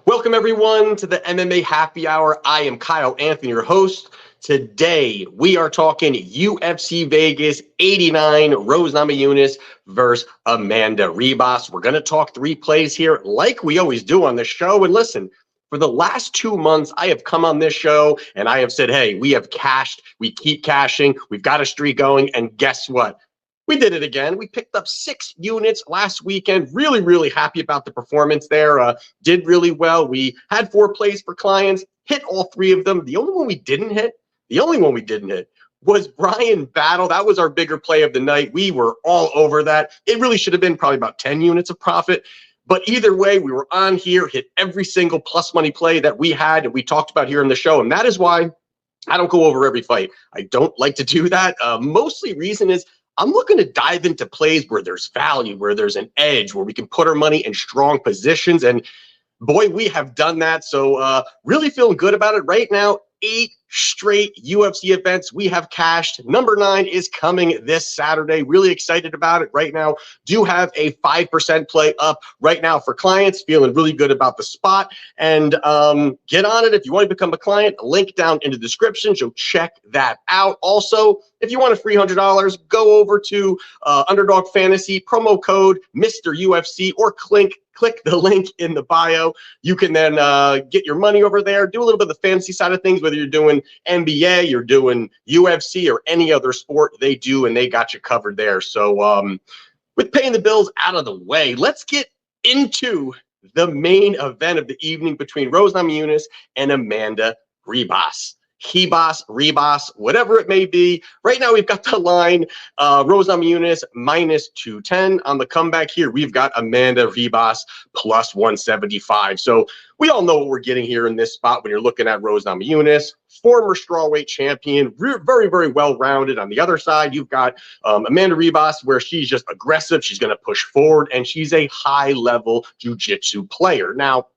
Welcome, everyone, to the MMA Happy Hour. I am Kyle Anthony, your host. Today, we are talking UFC Vegas 89, Rose Namajunas versus Amanda Ribas. We're going to talk three plays here like we always do on the show. And listen, for the last 2 months, I have come on this show and I have said, hey, we have cashed. We keep cashing. We've got a streak going. And guess what? We did it again. We picked up 6 units last weekend. Really, really happy about the performance there. Did really well. We had 4 plays for clients, hit all 3 of them. The only one we didn't hit was Brian Battle. That was our bigger play of the night. We were all over that. It really should have been probably about 10 units of profit. But either way, we were on here, hit every single plus money play that we had and we talked about here in the show. And that is why I don't go over every fight. I don't like to do that. Mostly reason is I'm looking to dive into plays where there's value, where there's an edge, where we can put our money in strong positions. And boy, we have done that. So really feeling good about it right now. 8 straight UFC events we have cashed. Number 9 is coming this Saturday. Really excited about it right now. Do have a 5% play up right now for clients. Feeling really good about the spot. And get on it if you want to become a client. Link down in the description. So check that out. Also, if you want a free $100, go over to Underdog Fantasy, promo code Mr. UFC, or click the link in the bio. You can then get your money over there, do a little bit of the fantasy side of things, whether you're doing NBA, you're doing UFC, or any other sport they do, and they got you covered there. So with paying the bills out of the way, let's get into the main event of the evening between Rose Namajunas and Amanda Ribas. Ribas, whatever it may be. Right now, we've got the line Rose Namajunas minus 210. On the comeback here, we've got Amanda Ribas plus 175. So we all know what we're getting here in this spot when you're looking at Rose Namajunas, former strawweight champion, very, very well-rounded. On the other side, you've got Amanda Ribas, where she's just aggressive. She's going to push forward, and she's a high-level jiu-jitsu player. Now,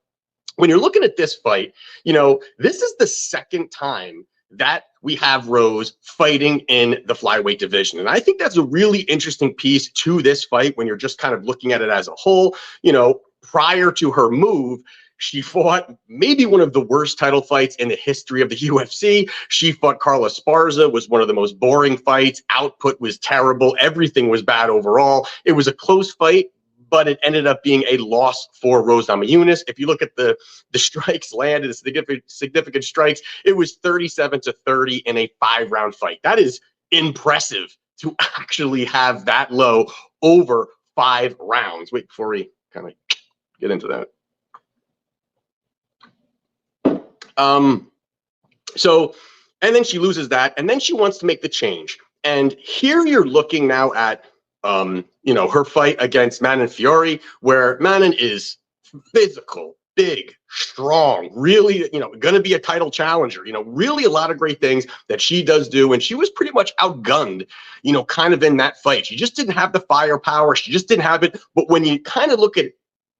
when you're looking at this fight, you know, this is the second time that we have Rose fighting in the flyweight division. And I think that's a really interesting piece to this fight when you're just kind of looking at it as a whole. You know, prior to her move, she fought maybe one of the worst title fights in the history of the UFC. She fought Carla Esparza, was one of the most boring fights. Output was terrible. Everything was bad overall. It was a close fight, but it ended up being a loss for Rose Namajunas. If you look at the strikes landed, the significant strikes, it was 37-30 in a 5-round fight. That is impressive to actually have that low over 5 rounds. Wait, before we kind of get into that. And then she loses that, and then she wants to make the change. And here you're looking now at you know, her fight against Manon Fiore, where Manon is physical, big, strong, really, you know, going to be a title challenger, you know, really a lot of great things that she does do. And she was pretty much outgunned, you know, kind of in that fight. She just didn't have the firepower. She just didn't have it. But when you kind of look at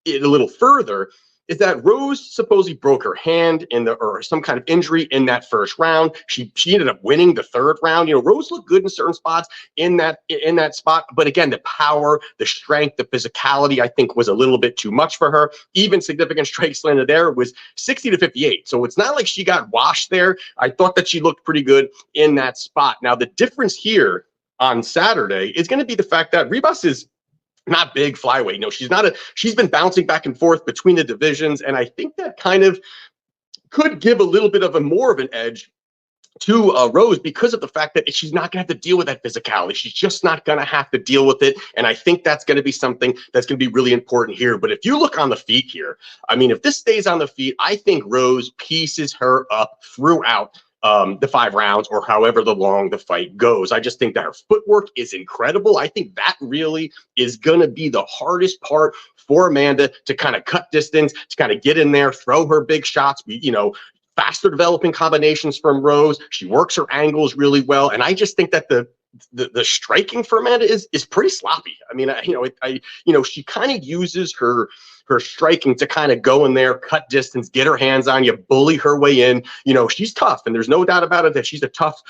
it a little further, is that Rose supposedly broke her hand or some kind of injury in that first round. She ended up winning the 3rd round. You know, Rose looked good in certain spots in that spot, but again, the power, the strength, the physicality, I think was a little bit too much for her. Even significant strikes landed there was 60-58. So it's not like she got washed there. I thought that she looked pretty good in that spot. Now, the difference here on Saturday is going to be the fact that Ribas is not big flyweight. You know, she's been bouncing back and forth between the divisions. And I think that kind of could give a little bit of a more of an edge to Rose because of the fact that she's not going to have to deal with that physicality. She's just not going to have to deal with it. And I think that's going to be something that's going to be really important here. But if you look on the feet here, I mean, if this stays on the feet, I think Rose pieces her up throughout the 5 rounds or however long the fight goes. I just think that her footwork is incredible. I think that really is going to be the hardest part for Amanda to kind of cut distance, to kind of get in there, throw her big shots. You know, faster developing combinations from Rose. She works her angles really well. And I just think that the striking for Amanda is pretty sloppy. I mean, she kind of uses her striking to kind of go in there, cut distance, get her hands on you, bully her way in. You know, she's tough, and there's no doubt about it that she's a tough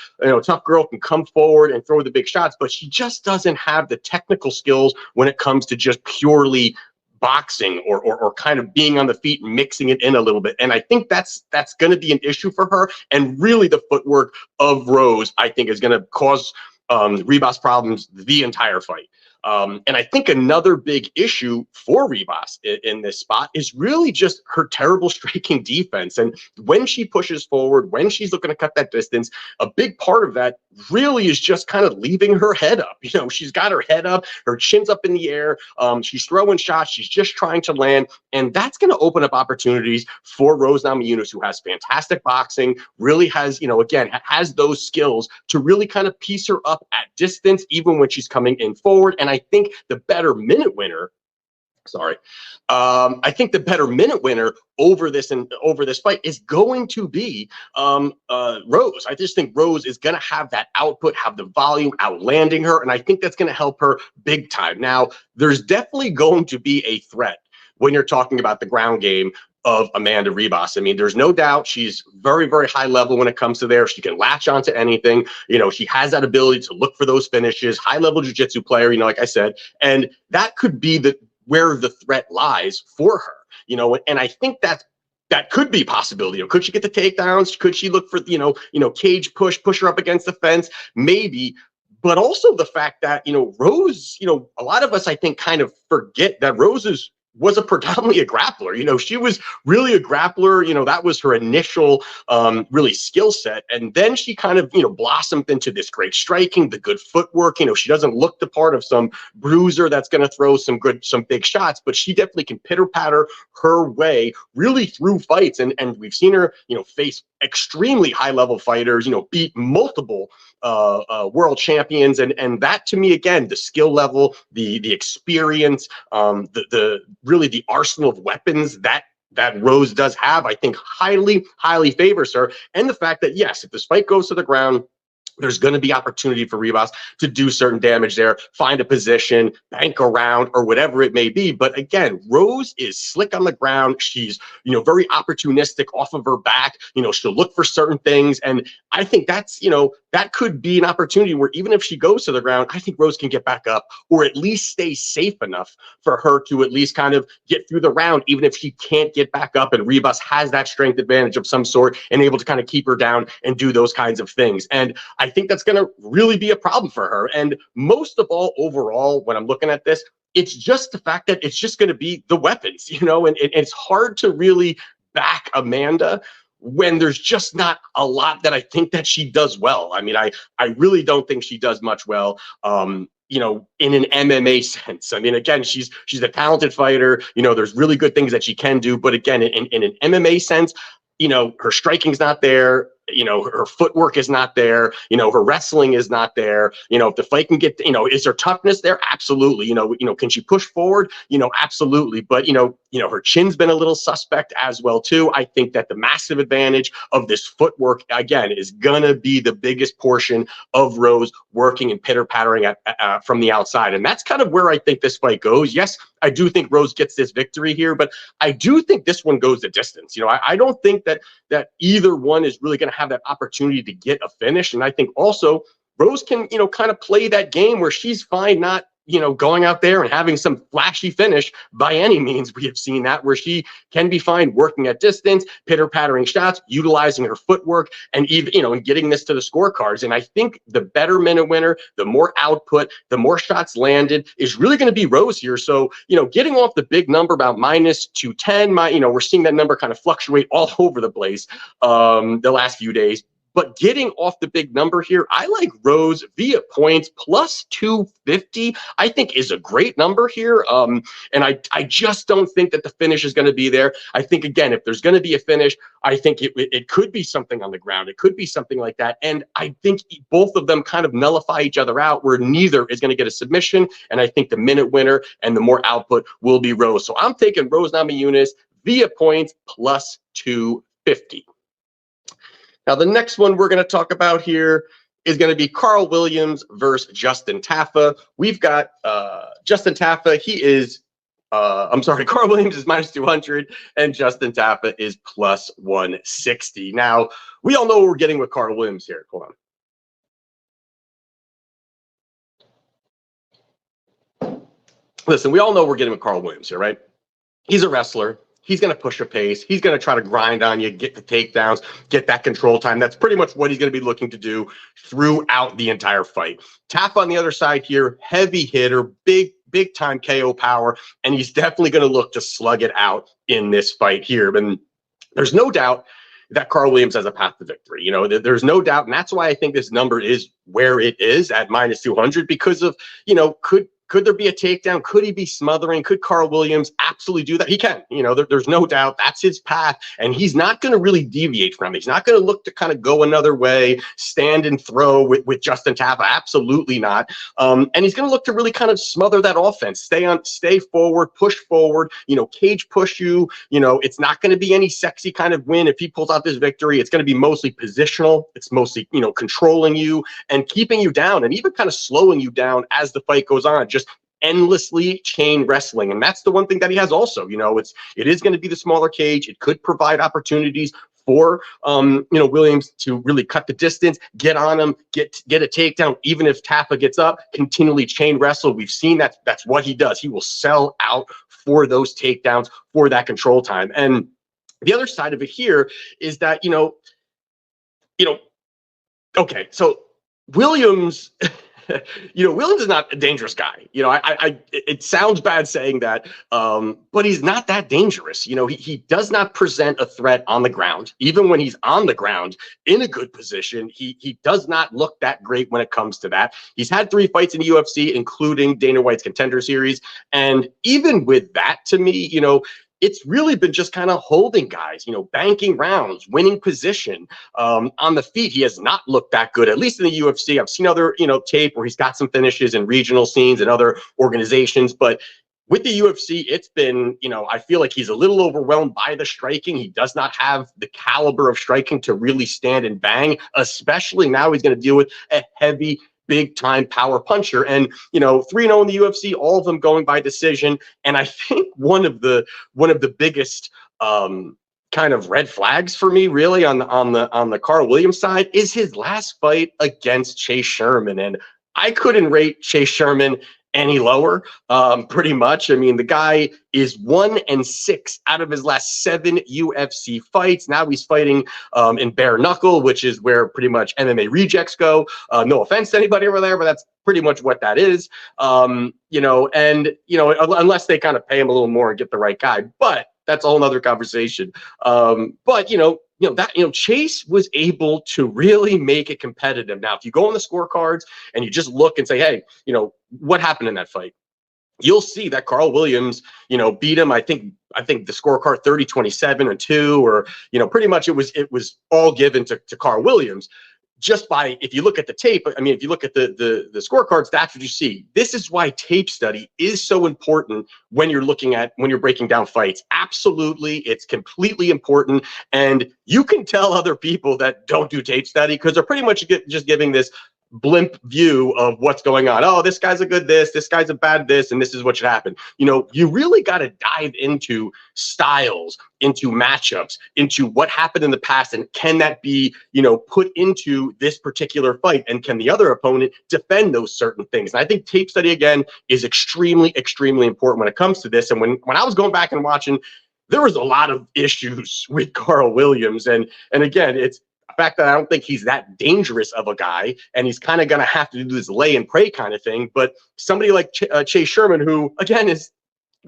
girl, can come forward and throw the big shots, but she just doesn't have the technical skills when it comes to just purely boxing or kind of being on the feet and mixing it in a little bit. And I think that's going to be an issue for her. And really the footwork of Rose, I think, is going to cause Ribas problems the entire fight. And I think another big issue for Ribas in this spot is really just her terrible striking defense. And when she pushes forward, when she's looking to cut that distance, a big part of that really is just kind of leaving her head up. You know, she's got her head up, her chin's up in the air. She's throwing shots. She's just trying to land. And that's going to open up opportunities for Rose Namajunas, who has fantastic boxing, really has, you know, again, has those skills to really kind of piece her up at distance, even when she's coming in forward. And I think the better minute winner, I think the better minute winner over this fight is going to be Rose. I just think Rose is going to have that output, have the volume, outlanding her, and I think that's going to help her big time. Now, there's definitely going to be a threat when you're talking about the ground game of Amanda Ribas. I mean, there's no doubt she's very, very high level when it comes to there. She can latch onto anything. You know, she has that ability to look for those finishes, high level jiu-jitsu player, you know, like I said, and that could be where the threat lies for her, you know, and I think that could be a possibility. You know, could she get the takedowns? Could she look for, you know, cage push her up against the fence? Maybe. But also the fact that, you know, Rose, you know, a lot of us, I think, kind of forget that Rose was a predominantly a grappler. You know, she was really a grappler. You know, that was her initial really skill set. And then she kind of, you know, blossomed into this great striking, the good footwork. You know, she doesn't look the part of some bruiser that's going to throw some big shots, but she definitely can pitter patter her way really through fights. And we've seen her, you know, face extremely high level fighters, you know, beat multiple world champions. And that, to me, again, the skill level, the experience, the really the arsenal of weapons that Rose does have, I think highly favors her. And the fact that, yes, if this fight goes to the ground, there's going to be opportunity for Ribas to do certain damage there, find a position, bank around, or whatever it may be. But again, Rose is slick on the ground. She's, you know, very opportunistic off of her back. You know, she'll look for certain things. And I think that's, you know, that could be an opportunity where even if she goes to the ground, I think Rose can get back up or at least stay safe enough for her to at least kind of get through the round, even if she can't get back up. And Ribas has that strength advantage of some sort and able to kind of keep her down and do those kinds of things. And I think that's going to really be a problem for her. And most of all, overall, when I'm looking at this, it's just the fact that it's just going to be the weapons, you know, and it's hard to really back Amanda when there's just not a lot that I think that she does well. I mean, I really don't think she does much well. You know, in an MMA sense. I mean, again, she's a talented fighter. You know, there's really good things that she can do. But again, in an MMA sense, you know, her striking's not there. You know, her footwork is not there. You know, her wrestling is not there. You know, if the fight can get, you know, is her toughness there? Absolutely. You know, can she push forward? You know, absolutely. But, you know, her chin's been a little suspect as well, too. I think that the massive advantage of this footwork, again, is going to be the biggest portion of Rose working and pitter-pattering from the outside. And that's kind of where I think this fight goes. Yes, I do think Rose gets this victory here, but I do think this one goes the distance. You know, I don't think that either one is really going to have that opportunity to get a finish. And I think also Rose can, you know, kind of play that game where she's fine not, you know, going out there and having some flashy finish by any means. We have seen that where she can be fine working at distance, pitter-pattering shots, utilizing her footwork, and even, you know, and getting this to the scorecards. And I think the better minute winner, the more output, the more shots landed is really going to be Rose here. So, you know, getting off the big number about -210, you know, we're seeing that number kind of fluctuate all over the place the last few days. But getting off the big number here, I like Rose via points +250. I think is a great number here. And I just don't think that the finish is going to be there. I think, again, if there's going to be a finish, I think it could be something on the ground. It could be something like that. And I think both of them kind of nullify each other out where neither is going to get a submission. And I think the minute winner and the more output will be Rose. So I'm taking Rose Namajunas via points +250. Now, the next one we're going to talk about here is going to be Carl Williams versus Justin Tafa. We've got Justin Tafa. Carl Williams is -200 and Justin Tafa is +160. Now, we all know what we're getting with Carl Williams here. Hold on. Listen, we all know we're getting with Carl Williams here, right? he's a wrestler. He's going to push a pace. He's going to try to grind on you, get the takedowns, get that control time. That's pretty much what he's going to be looking to do throughout the entire fight. Tafa on the other side here, heavy hitter, big time KO power, and he's definitely going to look to slug it out in this fight here. And there's no doubt that Carl Williams has a path to victory. You know, there's no doubt, and that's why I think this number is where it is at minus 200 because of, you know, could there be a takedown? Could he be smothering? Could Carl Williams absolutely do that? He can. You know, there's no doubt that's his path, and he's not going to really deviate from it. He's not going to look to kind of go another way, stand and throw with Justin Tafa. Absolutely not. And he's going to look to really kind of smother that offense, stay forward, push forward, you know, cage push you. You know, it's not going to be any sexy kind of win if he pulls out this victory. It's going to be mostly positional. It's mostly, you know, controlling you and keeping you down and even kind of slowing you down as the fight goes on. Just endlessly chain wrestling. And that's the one thing that he has also. You know, it is going to be the smaller cage. It could provide opportunities for you know, Williams to really cut the distance, get on him, get a takedown, even if Tafa gets up, continually chain wrestle. We've seen that's what he does. He will sell out for those takedowns, for that control time. And the other side of it here is that, you know, okay, so Williams you know, Williams is not a dangerous guy. You know, it sounds bad saying that, but he's not that dangerous. You know, he does not present a threat on the ground. Even when he's on the ground in a good position, he does not look that great when it comes to that. He's had 3 fights in the UFC, including Dana White's Contender Series. And even with that, to me, you know, it's really been just kind of holding guys, you know, banking rounds, winning position on the feet. He has not looked that good, at least in the UFC. I've seen other, you know, tape where he's got some finishes in regional scenes and other organizations, but with the UFC, it's been, you know, I feel like he's a little overwhelmed by the striking. He does not have the caliber of striking to really stand and bang, especially now he's going to deal with a heavy, big time power puncher. And, you know, 3-0 in the UFC, all of them going by decision. And I think one of the biggest kind of red flags for me really on the Carl Williams side is his last fight against Chase Sherman. And I couldn't rate Chase Sherman any lower, pretty much. I mean, the guy is 1-6 out of his last 7 UFC fights. Now he's fighting in bare knuckle, which is where pretty much MMA rejects go. No offense to anybody over there, but that's pretty much what that is. You know, and, you know, unless they kind of pay him a little more and get the right guy, but that's a whole nother conversation. But, Chase was able to really make it competitive. Now, if you go on the scorecards and you just look and say, hey, you know, what happened in that fight? You'll see that Carl Williams, you know, beat him. I think the scorecard 30-27 and 2, or, you know, pretty much it was all given to Carl Williams. Just by, if you look at the tape, I mean, if you look at the scorecards, that's what you see. This is why tape study is so important when you're breaking down fights. Absolutely. It's completely important. And you can tell other people that don't do tape study because they're pretty much just giving this blimp view of what's going on. Oh, this guy's a good this guy's a bad this, and this is what should happen. You know, you really got to dive into styles, into matchups, into what happened in the past, and can that be, you know, put into this particular fight, and can the other opponent defend those certain things? And I think tape study, again, is extremely, extremely important when it comes to this. And when I was going back and watching, there was a lot of issues with Carl Williams. And again, it's the fact that I don't think he's that dangerous of a guy, and he's kind of going to have to do this lay and pray kind of thing. But somebody like Chase Sherman, who, again, is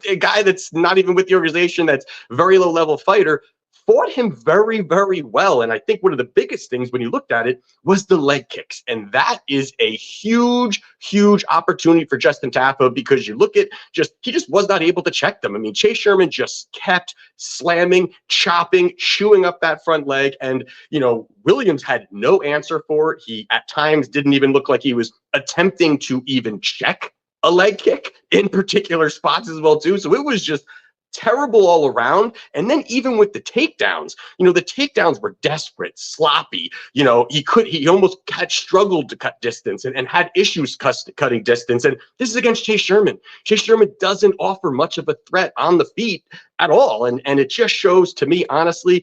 a guy that's not even with the organization, that's very low level fighter, fought him very, very well. And I think one of the biggest things when you looked at it was the leg kicks. And that is a huge, huge opportunity for Justin Tafa, because you look at he just was not able to check them. I mean, Chase Sherman just kept slamming, chopping, chewing up that front leg. And, you know, Williams had no answer for it. He at times didn't even look like he was attempting to even check a leg kick in particular spots as well, too. So it was just terrible all around. And then even with the takedowns, you know, the takedowns were desperate, sloppy. You know, he almost had struggled to cut distance and had issues cutting distance. And this is against Chase Sherman. Chase Sherman doesn't offer much of a threat on the feet at all. And it just shows to me, honestly,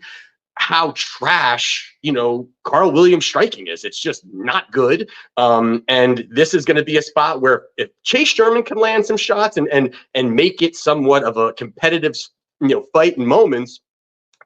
how trash, you know, Carl Williams striking is. It's just not good. And this is going to be a spot where if Chase Sherman can land some shots and make it somewhat of a competitive fight in moments,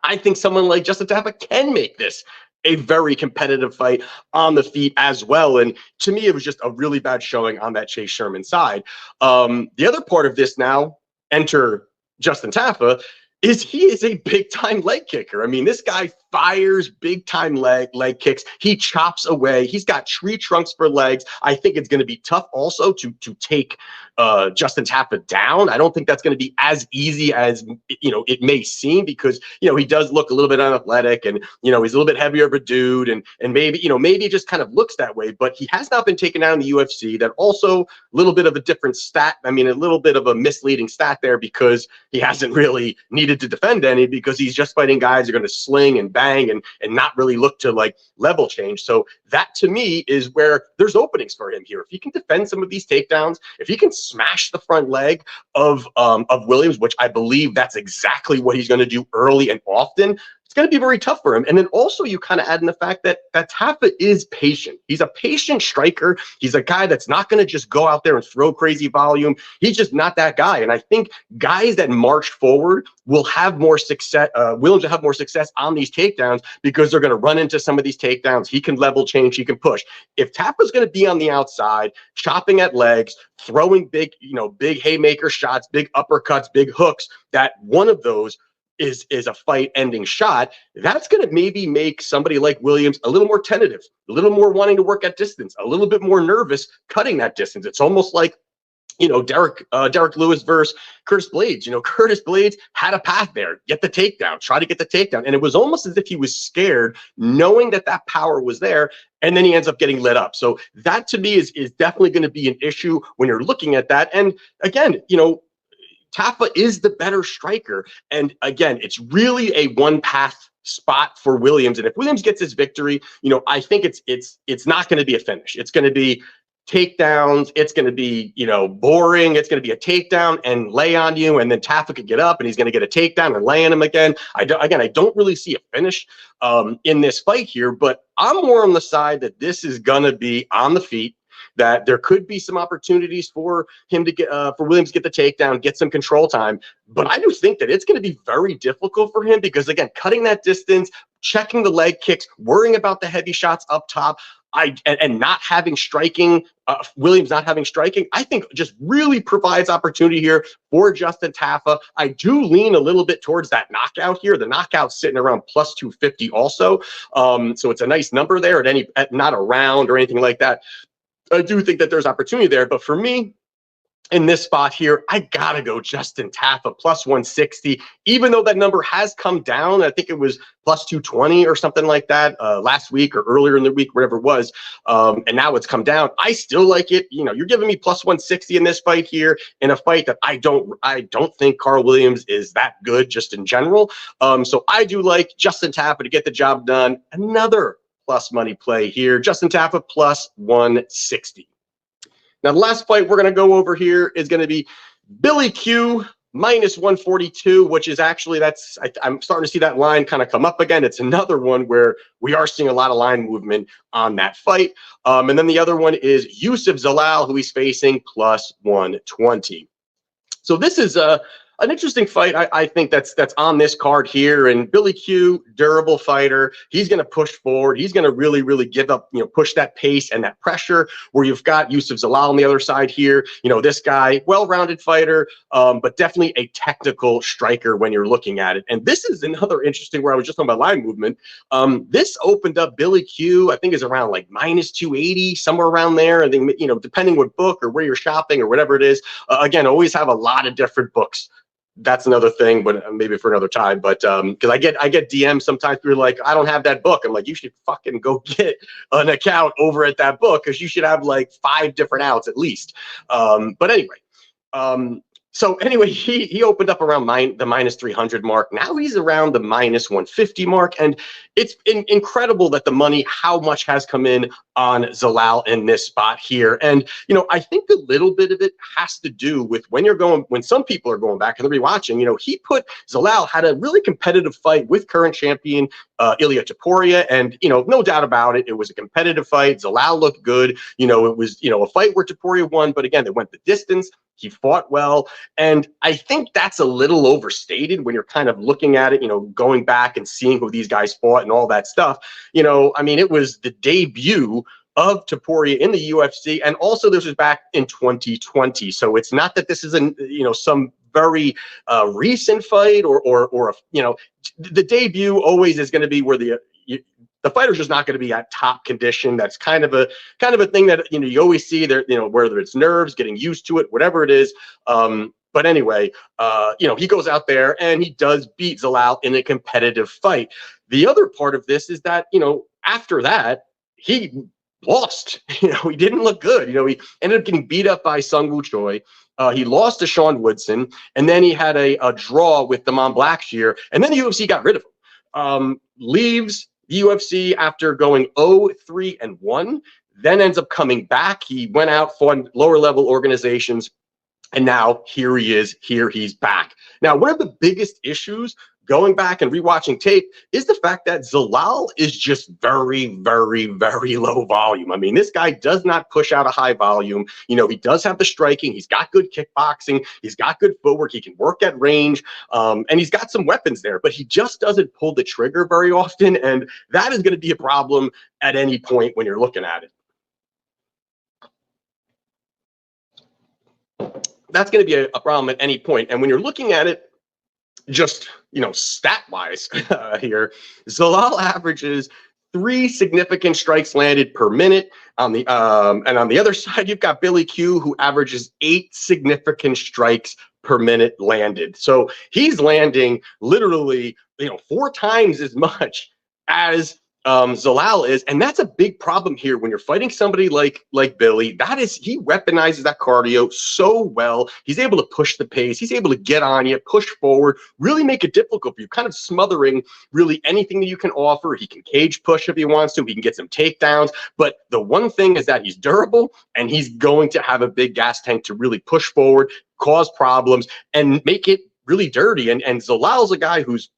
I think someone like Justin Tafa can make this a very competitive fight on the feet as well. And to me, it was just a really bad showing on that Chase Sherman side. The other part of this now, enter Justin Tafa, is he is a big time leg kicker. I mean, this guy fires big time leg kicks. He chops away. He's got tree trunks for legs. I think it's going to be tough also to take Justin Tafa down. I don't think that's going to be as easy as it may seem, because he does look a little bit unathletic, and he's a little bit heavier of a dude, and maybe maybe it just kind of looks that way. But he has not been taken down in the UFC. That also a little bit of a different stat. I mean, a little bit of a misleading stat there, because he hasn't really needed to defend any, because he's just fighting guys who are going to sling and bang and not really look to like level change. So that to me is where there's openings for him here. If he can defend some of these takedowns, if he can smash the front leg of Williams, which I believe that's exactly what he's going to do early and often, it's going to be very tough for him. And then also you kind of add in the fact that Tafa is patient. He's a patient striker. He's a guy that's not going to just go out there and throw crazy volume. He's just not that guy. And I think guys that march forward will have more success. Williams will have more success on these takedowns, because they're going to run into some of these takedowns. He can level change. He can push. If Tafa's going to be on the outside, chopping at legs, throwing big haymaker shots, big uppercuts, big hooks, that one of those is a fight-ending shot, that's going to maybe make somebody like Williams a little more tentative, a little more wanting to work at distance, a little bit more nervous cutting that distance. It's almost like Derek Lewis versus Curtis Blades. Curtis Blades had a path there, get the takedown, try to get the takedown, and it was almost as if he was scared, knowing that power was there, and then he ends up getting lit up. So that to me is definitely going to be an issue when you're looking at that. And again, Tafa is the better striker. And again, it's really a one path spot for Williams. And if Williams gets his victory, I think it's not going to be a finish. It's going to be takedowns. It's going to be, boring. It's going to be a takedown and lay on you. And then Tafa could get up and he's going to get a takedown and lay on him again. I don't really see a finish in this fight here, but I'm more on the side that this is going to be on the feet, that there could be some opportunities for him to get for Williams to get the takedown, get some control time. But I do think that it's going to be very difficult for him, because again, cutting that distance, checking the leg kicks, worrying about the heavy shots up top, and not having striking, Williams not having striking, I think just really provides opportunity here for Justin Tafa. I do lean a little bit towards that knockout here. The knockout's sitting around plus 250 also. So it's a nice number there at not a round or anything like that. I do think that there's opportunity there, but for me, in this spot here, I gotta go Justin Tafa plus 160, even though that number has come down. I think it was plus 220 or something like that last week or earlier in the week, whatever it was. And now it's come down. I still like it. You're giving me plus 160 in this fight here, in a fight that I don't think Carl Williams is that good just in general. So I do like Justin Tafa to get the job done. Another plus money play here, Justin Tafa plus 160. Now, the last fight we're going to go over here is going to be Billy Q minus 142, which is actually, I'm starting to see that line kind of come up again. It's another one where we are seeing a lot of line movement on that fight. And then the other one is Youssef Zalal, who he's facing, plus 120. So this is an interesting fight, I think that's on this card here. And Billy Q, durable fighter. He's going to push forward. He's going to really, really give up, push that pace and that pressure, where you've got Youssef Zalal on the other side here. This guy, well-rounded fighter, but definitely a technical striker when you're looking at it. And this is another interesting, where I was just talking about line movement. This opened up Billy Q, I think is around like minus 280, somewhere around there. I think, depending what book or where you're shopping or whatever it is. Again, always have a lot of different books. That's another thing, but maybe for another time. But because I get DMs sometimes, people are like, I don't have that book. I'm like, you should fucking go get an account over at that book, because you should have like 5 different outs at least. But anyway, so anyway, he opened up around the minus 300 mark. Now he's around the minus 150 mark. And it's incredible that the money, how much has come in on Zalal in this spot here. And, I think a little bit of it has to do with when some people are going back and they're rewatching, Zalal had a really competitive fight with current champion Ilia Topuria. And, no doubt about it, it was a competitive fight. Zalal looked good. It was, a fight where Topuria won. But again, they went the distance. He fought well. And I think that's a little overstated when you're kind of looking at it, going back and seeing who these guys fought and all that stuff. I mean, it was the debut of Topuria in the UFC, and also this was back in 2020. So it's not that this is some very recent fight or the debut always is going to be where the fighter's just not going to be at top condition. That's kind of a thing that you always see there, whether it's nerves, getting used to it, whatever it is. But anyway, he goes out there and he does beat Zalal in a competitive fight. The other part of this is that after that he lost. He didn't look good. He ended up getting beat up by Sung Woo Choi. He lost to Sean Woodson, and then he had a draw with Damon Blackshear, and then the UFC got rid of him. Leaves the UFC after going 0-3-1, then ends up coming back. He went out, fought lower level organizations, and now here he is. Here he's back. Now, one of the biggest issues going back and rewatching tape is the fact that Zalal is just very, very, very low volume. I mean, this guy does not push out a high volume. He does have the striking. He's got good kickboxing. He's got good footwork. He can work at range. And he's got some weapons there, but he just doesn't pull the trigger very often. And that is going to be a problem at any point when you're looking at it. That's going to be a problem at any point. And when you're looking at it, just stat wise here, Zalal averages 3 significant strikes landed per minute on the and on the other side you've got Billy Q, who averages 8 significant strikes per minute landed. So he's landing literally 4 times as much as Zalal is, and that's a big problem here when you're fighting somebody like Billy. He weaponizes that cardio so well. He's able to push the pace. He's able to get on you, push forward, really make it difficult for you, kind of smothering really anything that you can offer. He can cage push if he wants to. He can get some takedowns. But the one thing is that he's durable, and he's going to have a big gas tank to really push forward, cause problems, and make it really dirty. And Zalal's a guy who's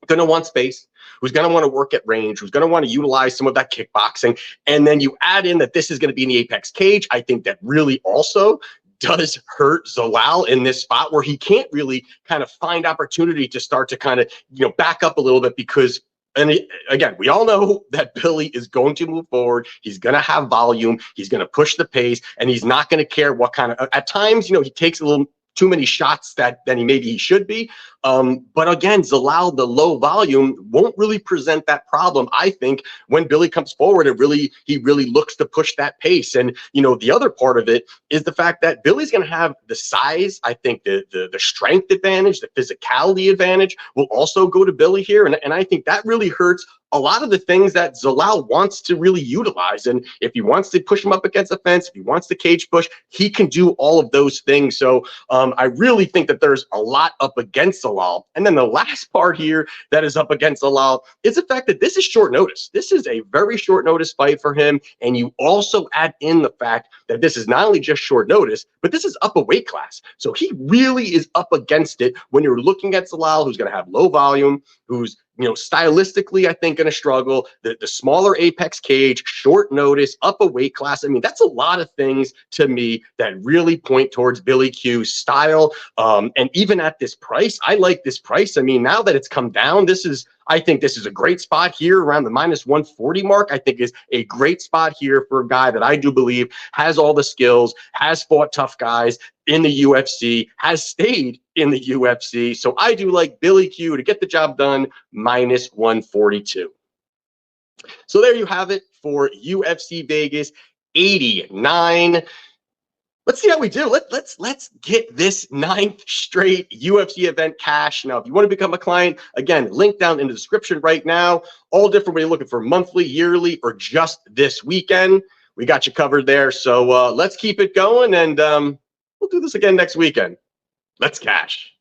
going to want space, who's going to want to work at range, who's going to want to utilize some of that kickboxing. And then you add in that this is going to be in the apex cage. I think that really also does hurt Zalal in this spot where he can't really kind of find opportunity to start to kind of, back up a little bit because, and again, we all know that Billy is going to move forward. He's going to have volume. He's going to push the pace, and he's not going to care what kind of, at times, he takes a little too many shots than he should be. But again, Zalal, the low volume, won't really present that problem. I think when Billy comes forward, he really looks to push that pace. And the other part of it is the fact that Billy's going to have the size. I think the strength advantage, the physicality advantage will also go to Billy here, and I think that really hurts a lot of the things that Zalal wants to really utilize. And if he wants to push him up against the fence, if he wants to cage push, he can do all of those things. So I really think that there's a lot up against Zalal. And then the last part here that is up against Zalal is the fact that this is short notice. This is a very short notice fight for him. And you also add in the fact that this is not only just short notice, but this is up a weight class. So he really is up against it when you're looking at Zalal, who's going to have low volume, who's stylistically, I think, going to struggle. The smaller apex cage, short notice, up a weight class. I mean, that's a lot of things to me that really point towards Billy Q's style. And even at this price, I like this price. I mean, now that it's come down, I think this is a great spot here around the -140 mark. I think is a great spot here for a guy that I do believe has all the skills, has fought tough guys in the UFC, has stayed in the UFC. So I do like Billy Q to get the job done, -142. So there you have it for UFC Vegas 89. Let's see how we do. Let's get this 9th straight UFC event cash. Now, if you want to become a client, again, link down in the description right now. All different when you're looking for monthly, yearly, or just this weekend. We got you covered there. So let's keep it going, and we'll do this again next weekend. Let's cash.